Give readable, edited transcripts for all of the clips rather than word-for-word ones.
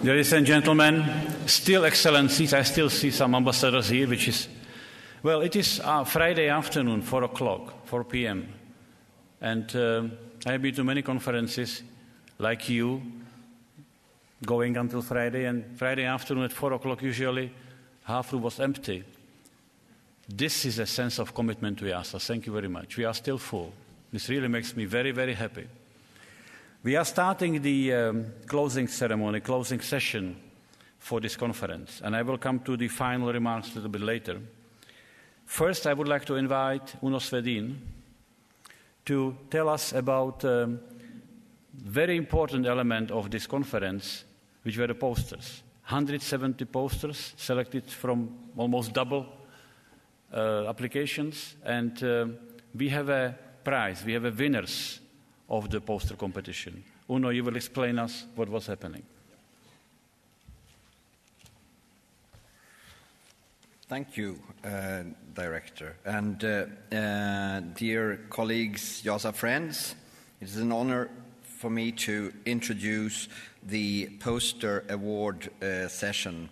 Ladies and gentlemen, still excellencies, I still see some ambassadors here, which is, well, it is Friday afternoon, 4 p.m. And I have been to many conferences like you, going until Friday, and Friday afternoon at 4 o'clock usually half room was empty. This is a sense of commitment to IIASA. Thank you very much. We are still full. This really makes me very, very happy. We are starting the closing ceremony, closing session for this conference, and I will come to the final remarks a little bit later. First, I would like to invite Uno Svedin to tell us about a very important element of this conference, which were the posters. 170 posters selected from almost double applications, and we have a prize, we have a winners of the poster competition. Uno, you will explain us what was happening. Thank you, Director. And dear colleagues, IIASA friends, it is an honor for me to introduce the poster award session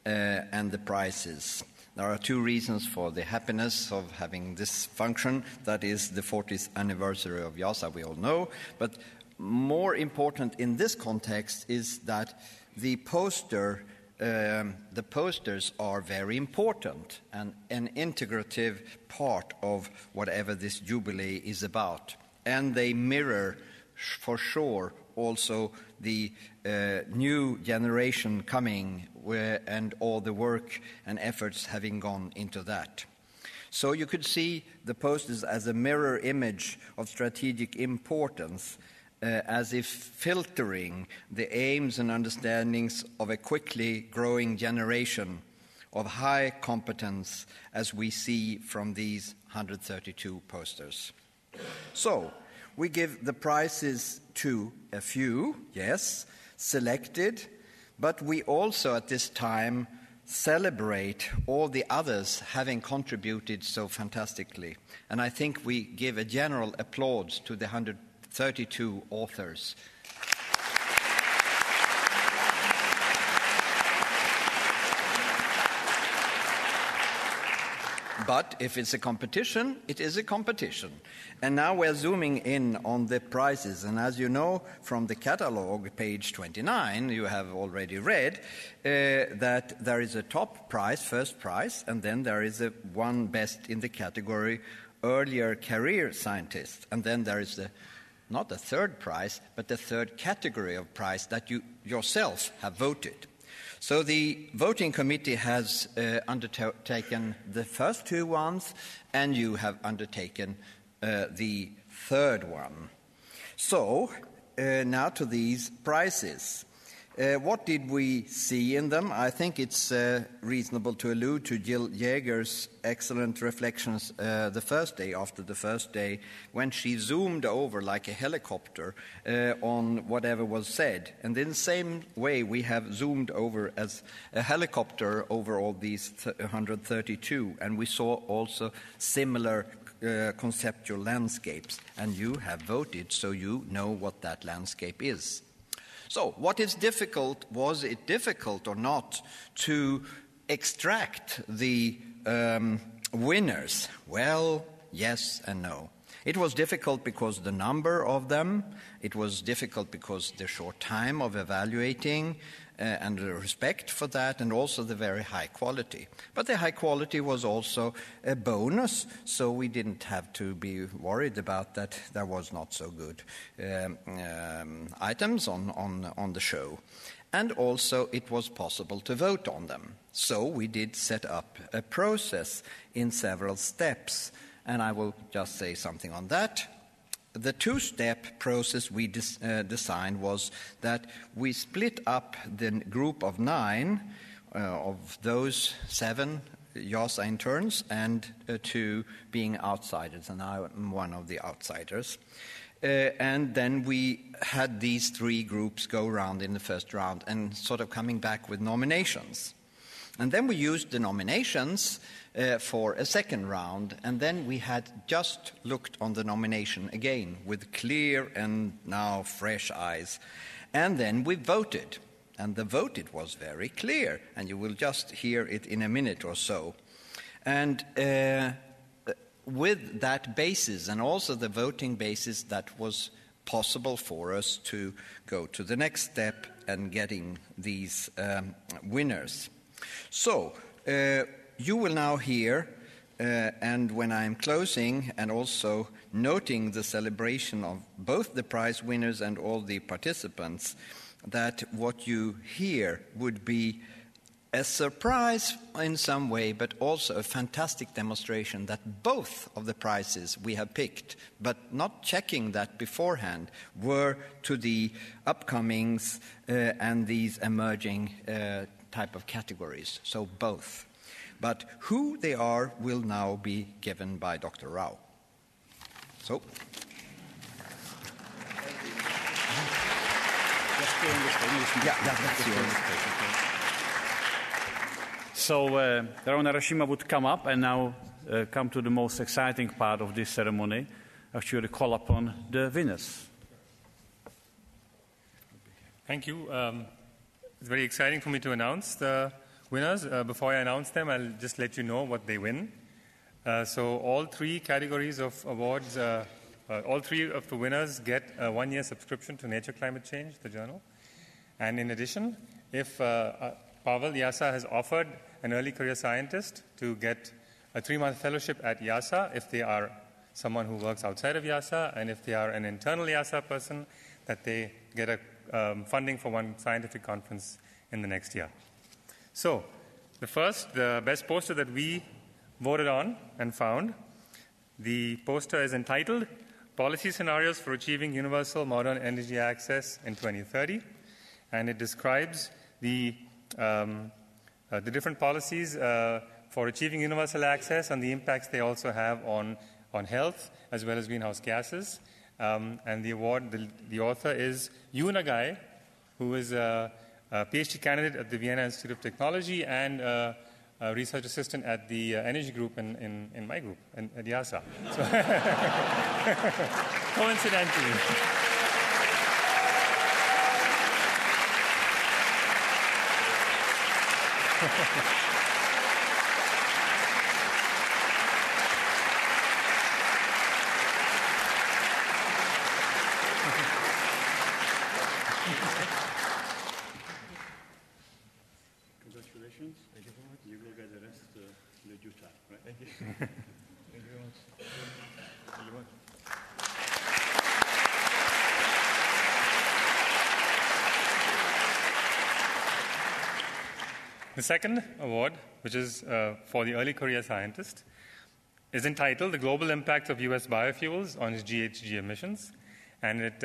and the prizes. There are two reasons for the happiness of having this function. That is the 40th anniversary of IIASA, we all know. But more important in this context is that the posters are very important and an integrative part of whatever this jubilee is about. And they mirror, for sure, also the new generation coming and all the work and efforts having gone into that. So you could see the posters as a mirror image of strategic importance, as if filtering the aims and understandings of a quickly growing generation of high competence, as we see from these 132 posters. So, we give the prizes to a few, yes, selected, but we also at this time celebrate all the others having contributed so fantastically. And I think we give a general applause to the 132 authors. But if it's a competition, it is a competition. And now we're zooming in on the prizes. And as you know from the catalogue, page 29, you have already read, that there is a top prize, first prize, and then there is a one best in the category earlier career scientist. And then there is not the third prize, but the third category of prize that you yourself have voted. So the voting committee has undertaken the first two ones, and you have undertaken the third one. So now to these prizes. What did we see in them? I think it's reasonable to allude to Jill Jaeger's excellent reflections the first day, after the first day, when she zoomed over like a helicopter on whatever was said. And in the same way, we have zoomed over as a helicopter over all these 132, and we saw also similar conceptual landscapes. And you have voted, so you know what that landscape is. So, what is difficult? Was it difficult or not to extract the winners? Well, yes and no. It was difficult because the number of them. It was difficult because the short time of evaluating and the respect for that, and also the very high quality. But the high quality was also a bonus, so we didn't have to be worried about that there was not so good items on the show. And also it was possible to vote on them. So we did set up a process in several steps, and I will just say something on that. The two-step process we designed was that we split up the group of 9 of those 7 IIASA interns and 2 being outsiders, and I'm one of the outsiders. And then we had these 3 groups go around in the first round and sort of coming back with nominations. And then we used the nominations for a second round, and then we had just looked on the nomination again with clear and now fresh eyes. And then we voted. and the vote, it was very clear, and you will just hear it in a minute or so. And with that basis, and also the voting basis, that was possible for us to go to the next step and getting these winners. So, you will now hear, and when I'm closing and also noting the celebration of both the prize winners and all the participants, that what you hear would be a surprise in some way, but also a fantastic demonstration that both of the prizes we have picked, but not checking that beforehand, were to the upcomings and these emerging type of categories. So both. But who they are will now be given by Dr. Rao. So. So Narasimha would come up and now come to the most exciting part of this ceremony, actually call upon the winners. Thank you. It's very exciting for me to announce the winners. Before I announce them, I'll just let you know what they win. So all three categories of awards, all three of the winners get a one-year subscription to Nature Climate Change, the journal. And in addition, if Pavel, IIASA has offered an early career scientist to get a 3-month fellowship at IIASA if they are someone who works outside of IIASA, and if they are an internal IIASA person, that they get a funding for one scientific conference in the next year. So, the best poster that we voted on and found, the poster is entitled Policy Scenarios for Achieving Universal Modern Energy Access in 2030, and it describes the different policies for achieving universal access and the impacts they also have on health as well as greenhouse gases. And the award, the author is Yu Nagai, who is a PhD candidate at the Vienna Institute of Technology and a research assistant at the energy group in my group, at IIASA. So coincidentally. Congratulations. Thank you very much. You will get the rest in due time, right? Thank you. Thank you very much. Thank you very much. The second award, which is for the early career scientist, is entitled The Global Impact of U.S. Biofuels on its GHG Emissions. And it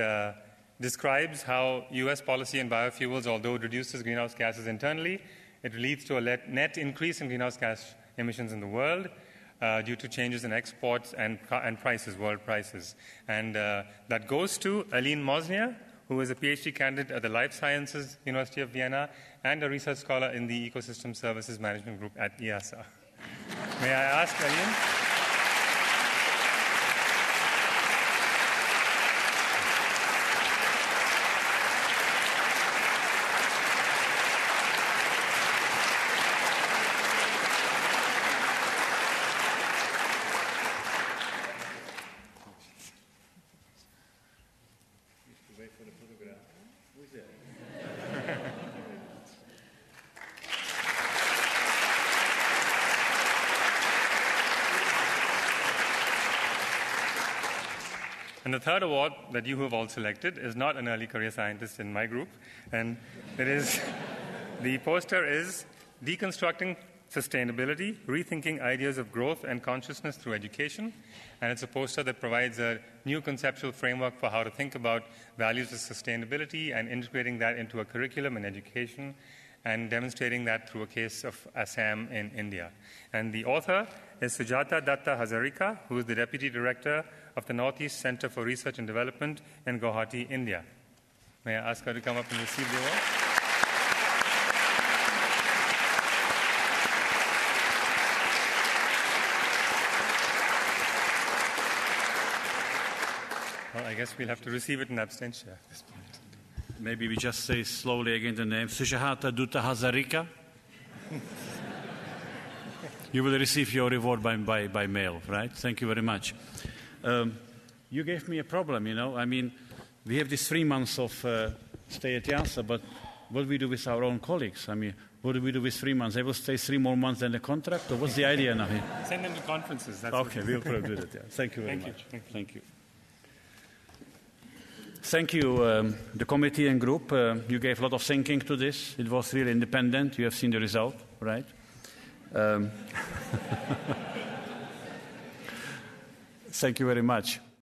describes how U.S. policy in biofuels, although it reduces greenhouse gases internally, it leads to a net increase in greenhouse gas emissions in the world due to changes in exports and prices, world prices. And that goes to Aline Mosnier, who is a PhD candidate at the Life Sciences University of Vienna and a research scholar in the Ecosystem Services Management Group at IIASA. May I ask Aline? And the third award that you have all selected is not an early career scientist in my group, and it is, the poster is Deconstructing Sustainability, Rethinking Ideas of Growth and Consciousness Through Education, and it's a poster that provides a new conceptual framework for how to think about values of sustainability and integrating that into a curriculum in education and demonstrating that through a case of Assam in India. And the author is Sujata Datta Hazarika, who is the Deputy Director of the Northeast Center for Research and Development in Guwahati, India. May I ask her to come up and receive the award? Well, I guess we'll have to receive it in absentia at this point. Maybe we just say slowly again the name. Sujata Dutta Hazarika. You will receive your reward by mail, right? Thank you very much. You gave me a problem, you know. I mean, we have these 3 months of stay at IIASA, but what do we do with our own colleagues? I mean, what do we do with 3 months? They will stay 3 more months than the contract, or what's the idea now? Send them to conferences. That's okay, we'll probably do that. Yeah. Thank you very much. Thank you. Thank you, the committee and group. You gave a lot of thinking to this. It was really independent. You have seen the result, right? Thank you very much.